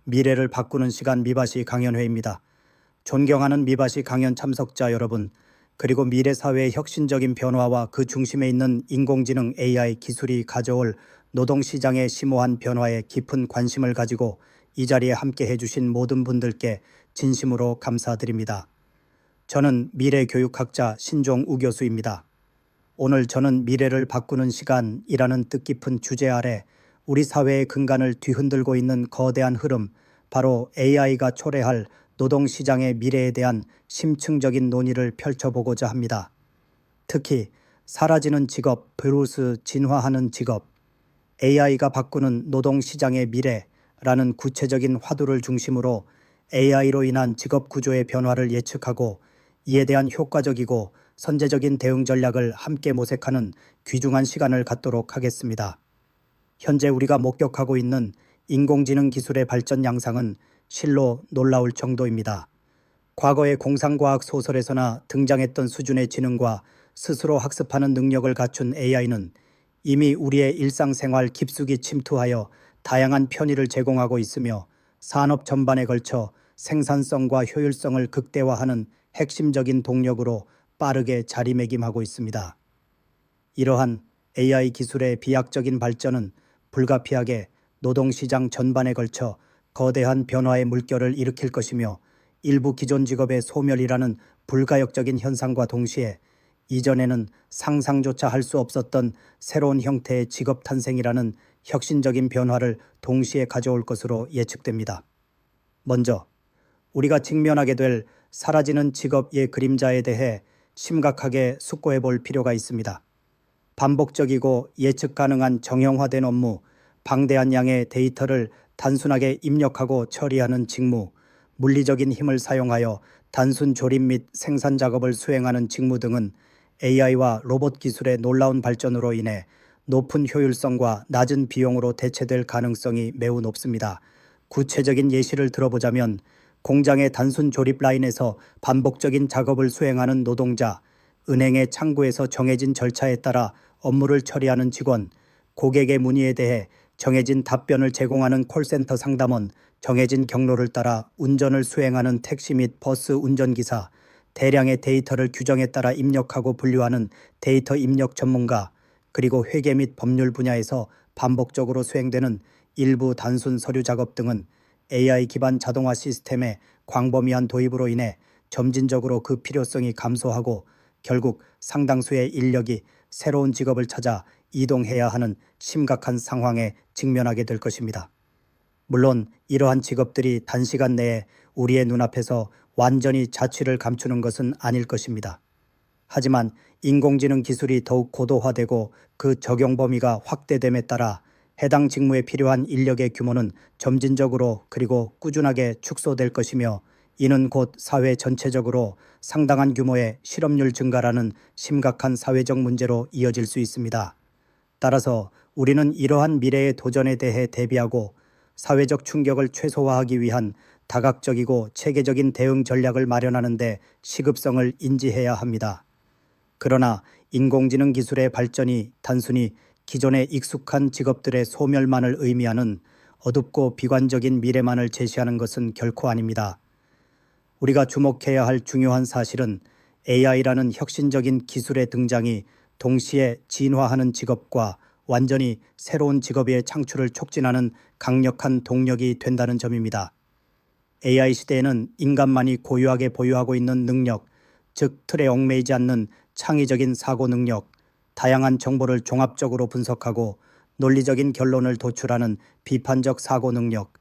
미래를 바꾸는 시간 미바시 강연회입니다. 존경하는 미바시 강연 참석자 여러분, 그리고 미래 사회의 혁신적인 변화와 그 중심에 있는 인공지능 AI 기술이 가져올 노동시장의 심오한 변화에 깊은 관심을 가지고 이 자리에 함께 해주신 모든 분들께 진심으로 감사드립니다. 저는 미래교육학자 신종우 교수입니다. 오늘 저는 미래를 바꾸는 시간이라는 뜻깊은 주제 아래 우리 사회의 근간을 뒤흔들고 있는 거대한 흐름, 바로 AI가 초래할 노동시장의 미래에 대한 심층적인 논의를 펼쳐보고자 합니다. 특히 사라지는 직업 vs 진화하는 직업, AI가 바꾸는 노동시장의 미래라는 구체적인 화두를 중심으로 AI로 인한 직업 구조의 변화를 예측하고 이에 대한 효과적이고 선제적인 대응 전략을 함께 모색하는 귀중한 시간을 갖도록 하겠습니다. 현재 우리가 목격하고 있는 인공지능 기술의 발전 양상은 실로 놀라울 정도입니다. 과거의 공상과학 소설에서나 등장했던 수준의 지능과 스스로 학습하는 능력을 갖춘 AI는 이미 우리의 일상생활 깊숙이 침투하여 다양한 편의를 제공하고 있으며 산업 전반에 걸쳐 생산성과 효율성을 극대화하는 핵심적인 동력으로 빠르게 자리매김하고 있습니다. 이러한 AI 기술의 비약적인 발전은 불가피하게 노동시장 전반에 걸쳐 거대한 변화의 물결을 일으킬 것이며 일부 기존 직업의 소멸이라는 불가역적인 현상과 동시에 이전에는 상상조차 할 수 없었던 새로운 형태의 직업 탄생이라는 혁신적인 변화를 동시에 가져올 것으로 예측됩니다. 먼저 우리가 직면하게 될 사라지는 직업의 그림자에 대해 심각하게 숙고해 볼 필요가 있습니다. 반복적이고 예측 가능한 정형화된 업무, 방대한 양의 데이터를 단순하게 입력하고 처리하는 직무, 물리적인 힘을 사용하여 단순 조립 및 생산 작업을 수행하는 직무 등은 AI와 로봇 기술의 놀라운 발전으로 인해 높은 효율성과 낮은 비용으로 대체될 가능성이 매우 높습니다. 구체적인 예시를 들어보자면 공장의 단순 조립 라인에서 반복적인 작업을 수행하는 노동자, 은행의 창구에서 정해진 절차에 따라 업무를 처리하는 직원, 고객의 문의에 대해 정해진 답변을 제공하는 콜센터 상담원, 정해진 경로를 따라 운전을 수행하는 택시 및 버스 운전기사, 대량의 데이터를 규정에 따라 입력하고 분류하는 데이터 입력 전문가, 그리고 회계 및 법률 분야에서 반복적으로 수행되는 일부 단순 서류 작업 등은 AI 기반 자동화 시스템의 광범위한 도입으로 인해 점진적으로 그 필요성이 감소하고 결국 상당수의 인력이 새로운 직업을 찾아 이동해야 하는 심각한 상황에 직면하게 될 것입니다. 물론 이러한 직업들이 단시간 내에 우리의 눈앞에서 완전히 자취를 감추는 것은 아닐 것입니다. 하지만 인공지능 기술이 더욱 고도화되고 그 적용 범위가 확대됨에 따라 해당 직무에 필요한 인력의 규모는 점진적으로 그리고 꾸준하게 축소될 것이며 이는 곧 사회 전체적으로 상당한 규모의 실업률 증가라는 심각한 사회적 문제로 이어질 수 있습니다. 따라서 우리는 이러한 미래의 도전에 대해 대비하고 사회적 충격을 최소화하기 위한 다각적이고 체계적인 대응 전략을 마련하는 데 시급성을 인지해야 합니다. 그러나 인공지능 기술의 발전이 단순히 기존의 익숙한 직업들의 소멸만을 의미하는 어둡고 비관적인 미래만을 제시하는 것은 결코 아닙니다. 우리가 주목해야 할 중요한 사실은 AI라는 혁신적인 기술의 등장이 동시에 진화하는 직업과 완전히 새로운 직업의 창출을 촉진하는 강력한 동력이 된다는 점입니다. AI 시대에는 인간만이 고유하게 보유하고 있는 능력, 즉 틀에 얽매이지 않는 창의적인 사고 능력, 다양한 정보를 종합적으로 분석하고 논리적인 결론을 도출하는 비판적 사고 능력,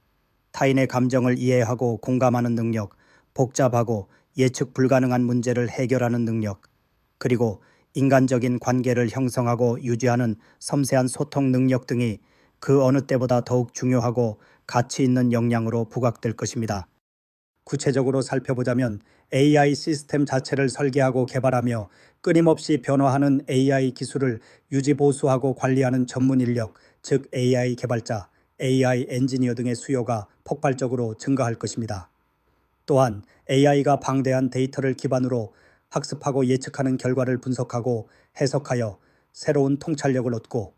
타인의 감정을 이해하고 공감하는 능력, 복잡하고 예측 불가능한 문제를 해결하는 능력, 그리고 인간적인 관계를 형성하고 유지하는 섬세한 소통 능력 등이 그 어느 때보다 더욱 중요하고 가치 있는 역량으로 부각될 것입니다. 구체적으로 살펴보자면 AI 시스템 자체를 설계하고 개발하며 끊임없이 변화하는 AI 기술을 유지 보수하고 관리하는 전문 인력, 즉 AI 개발자, AI 엔지니어 등의 수요가 폭발적으로 증가할 것입니다. 또한 AI가 방대한 데이터를 기반으로 학습하고 예측하는 결과를 분석하고 해석하여 새로운 통찰력을 얻고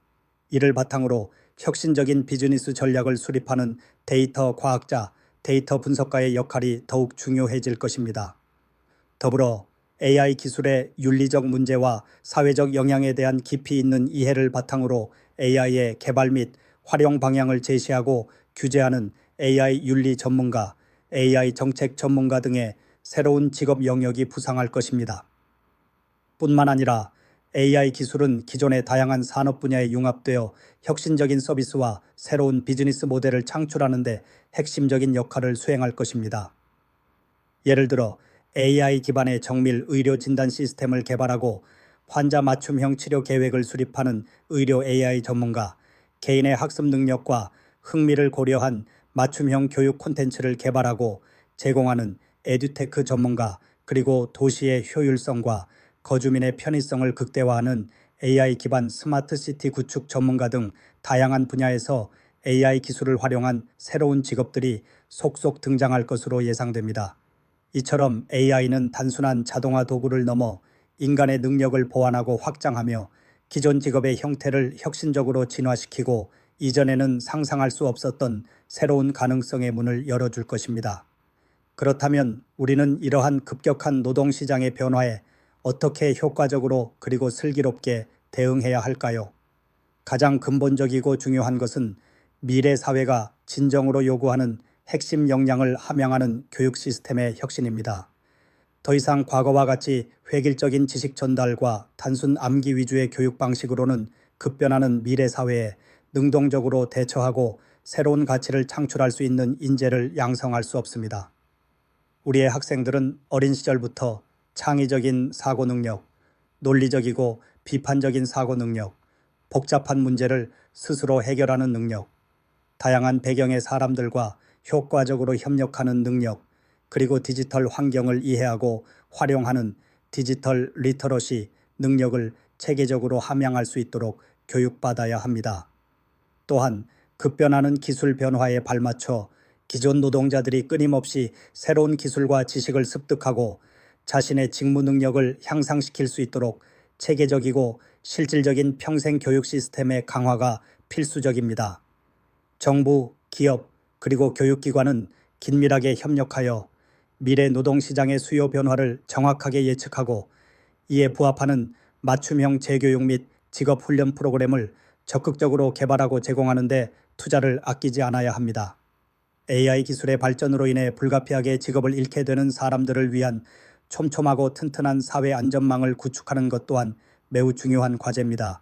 이를 바탕으로 혁신적인 비즈니스 전략을 수립하는 데이터 과학자, 데이터 분석가의 역할이 더욱 중요해질 것입니다. 더불어 AI 기술의 윤리적 문제와 사회적 영향에 대한 깊이 있는 이해를 바탕으로 AI의 개발 및 활용 방향을 제시하고 규제하는 AI 윤리 전문가, AI 정책 전문가 등의 새로운 직업 영역이 부상할 것입니다. 뿐만 아니라 AI 기술은 기존의 다양한 산업 분야에 융합되어 혁신적인 서비스와 새로운 비즈니스 모델을 창출하는 데 핵심적인 역할을 수행할 것입니다. 예를 들어 AI 기반의 정밀 의료 진단 시스템을 개발하고 환자 맞춤형 치료 계획을 수립하는 의료 AI 전문가, 개인의 학습 능력과 흥미를 고려한 맞춤형 교육 콘텐츠를 개발하고 제공하는 에듀테크 전문가, 그리고 도시의 효율성과 거주민의 편의성을 극대화하는 AI 기반 스마트 시티 구축 전문가 등 다양한 분야에서 AI 기술을 활용한 새로운 직업들이 속속 등장할 것으로 예상됩니다. 이처럼 AI는 단순한 자동화 도구를 넘어 인간의 능력을 보완하고 확장하며 기존 직업의 형태를 혁신적으로 진화시키고 이전에는 상상할 수 없었던 새로운 가능성의 문을 열어줄 것입니다. 그렇다면 우리는 이러한 급격한 노동시장의 변화에 어떻게 효과적으로 그리고 슬기롭게 대응해야 할까요? 가장 근본적이고 중요한 것은 미래 사회가 진정으로 요구하는 핵심 역량을 함양하는 교육 시스템의 혁신입니다. 더 이상 과거와 같이 획일적인 지식 전달과 단순 암기 위주의 교육 방식으로는 급변하는 미래 사회에 능동적으로 대처하고 새로운 가치를 창출할 수 있는 인재를 양성할 수 없습니다. 우리의 학생들은 어린 시절부터 창의적인 사고 능력, 논리적이고 비판적인 사고 능력, 복잡한 문제를 스스로 해결하는 능력, 다양한 배경의 사람들과 효과적으로 협력하는 능력, 그리고 디지털 환경을 이해하고 활용하는 디지털 리터러시 능력을 체계적으로 함양할 수 있도록 교육받아야 합니다. 또한 급변하는 기술 변화에 발맞춰 기존 노동자들이 끊임없이 새로운 기술과 지식을 습득하고 자신의 직무 능력을 향상시킬 수 있도록 체계적이고 실질적인 평생 교육 시스템의 강화가 필수적입니다. 정부, 기업, 그리고 교육기관은 긴밀하게 협력하여 미래 노동시장의 수요 변화를 정확하게 예측하고 이에 부합하는 맞춤형 재교육 및 직업훈련 프로그램을 적극적으로 개발하고 제공하는 데 투자를 아끼지 않아야 합니다. AI 기술의 발전으로 인해 불가피하게 직업을 잃게 되는 사람들을 위한 촘촘하고 튼튼한 사회 안전망을 구축하는 것 또한 매우 중요한 과제입니다.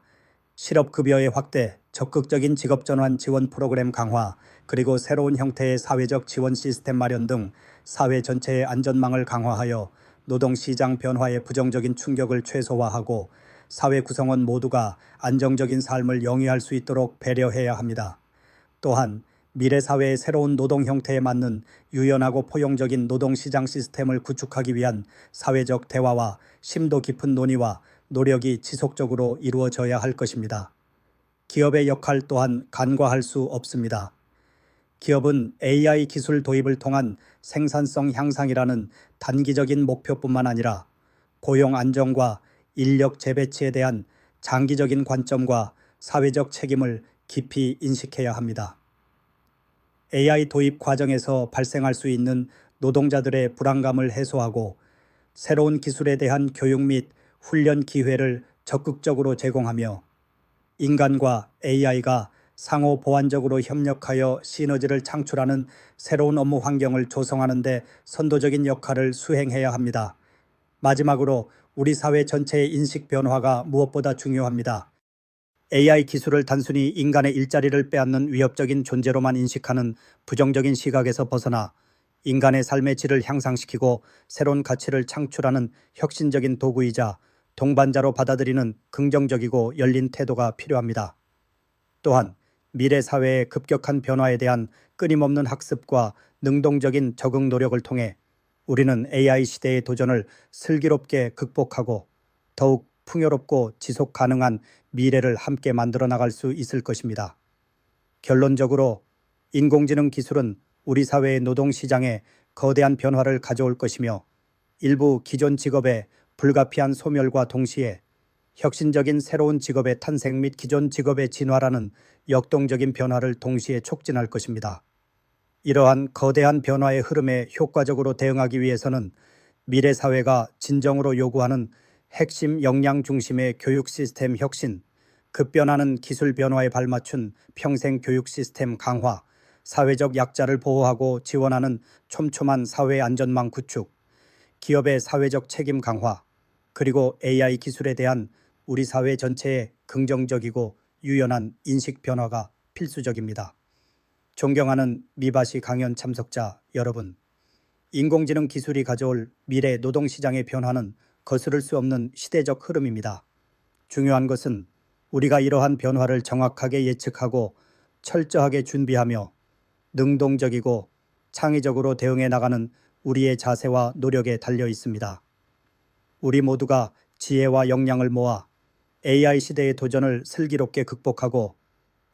실업급여의 확대, 적극적인 직업전환 지원 프로그램 강화, 그리고 새로운 형태의 사회적 지원 시스템 마련 등 사회 전체의 안전망을 강화하여 노동시장 변화의 부정적인 충격을 최소화하고 사회 구성원 모두가 안정적인 삶을 영위할 수 있도록 배려해야 합니다. 또한 미래 사회의 새로운 노동 형태에 맞는 유연하고 포용적인 노동시장 시스템을 구축하기 위한 사회적 대화와 심도 깊은 논의와 노력이 지속적으로 이루어져야 할 것입니다. 기업의 역할 또한 간과할 수 없습니다. 기업은 AI 기술 도입을 통한 생산성 향상이라는 단기적인 목표뿐만 아니라 고용 안정과 인력 재배치에 대한 장기적인 관점과 사회적 책임을 깊이 인식해야 합니다. AI 도입 과정에서 발생할 수 있는 노동자들의 불안감을 해소하고 새로운 기술에 대한 교육 및 훈련 기회를 적극적으로 제공하며 인간과 AI가 상호 보완적으로 협력하여 시너지를 창출하는 새로운 업무 환경을 조성하는 데 선도적인 역할을 수행해야 합니다. 마지막으로 우리 사회 전체의 인식 변화가 무엇보다 중요합니다. AI 기술을 단순히 인간의 일자리를 빼앗는 위협적인 존재로만 인식하는 부정적인 시각에서 벗어나 인간의 삶의 질을 향상시키고 새로운 가치를 창출하는 혁신적인 도구이자 동반자로 받아들이는 긍정적이고 열린 태도가 필요합니다. 또한 미래 사회의 급격한 변화에 대한 끊임없는 학습과 능동적인 적응 노력을 통해 우리는 AI 시대의 도전을 슬기롭게 극복하고 더욱 풍요롭고 지속 가능한 미래를 함께 만들어 나갈 수 있을 것입니다. 결론적으로 인공지능 기술은 우리 사회의 노동시장에 거대한 변화를 가져올 것이며 일부 기존 직업의 불가피한 소멸과 동시에 혁신적인 새로운 직업의 탄생 및 기존 직업의 진화라는 역동적인 변화를 동시에 촉진할 것입니다. 이러한 거대한 변화의 흐름에 효과적으로 대응하기 위해서는 미래 사회가 진정으로 요구하는 핵심 역량 중심의 교육 시스템 혁신, 급변하는 기술 변화에 발맞춘 평생 교육 시스템 강화, 사회적 약자를 보호하고 지원하는 촘촘한 사회 안전망 구축, 기업의 사회적 책임 강화, 그리고 AI 기술에 대한 우리 사회 전체의 긍정적이고 유연한 인식 변화가 필수적입니다. 존경하는 미바시 강연 참석자 여러분, 인공지능 기술이 가져올 미래 노동시장의 변화는 거스를 수 없는 시대적 흐름입니다. 중요한 것은 우리가 이러한 변화를 정확하게 예측하고 철저하게 준비하며 능동적이고 창의적으로 대응해 나가는 우리의 자세와 노력에 달려 있습니다. 우리 모두가 지혜와 역량을 모아 AI 시대의 도전을 슬기롭게 극복하고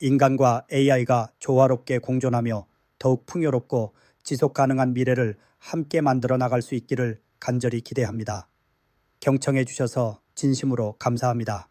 인간과 AI가 조화롭게 공존하며 더욱 풍요롭고 지속 가능한 미래를 함께 만들어 나갈 수 있기를 간절히 기대합니다. 경청해 주셔서 진심으로 감사합니다.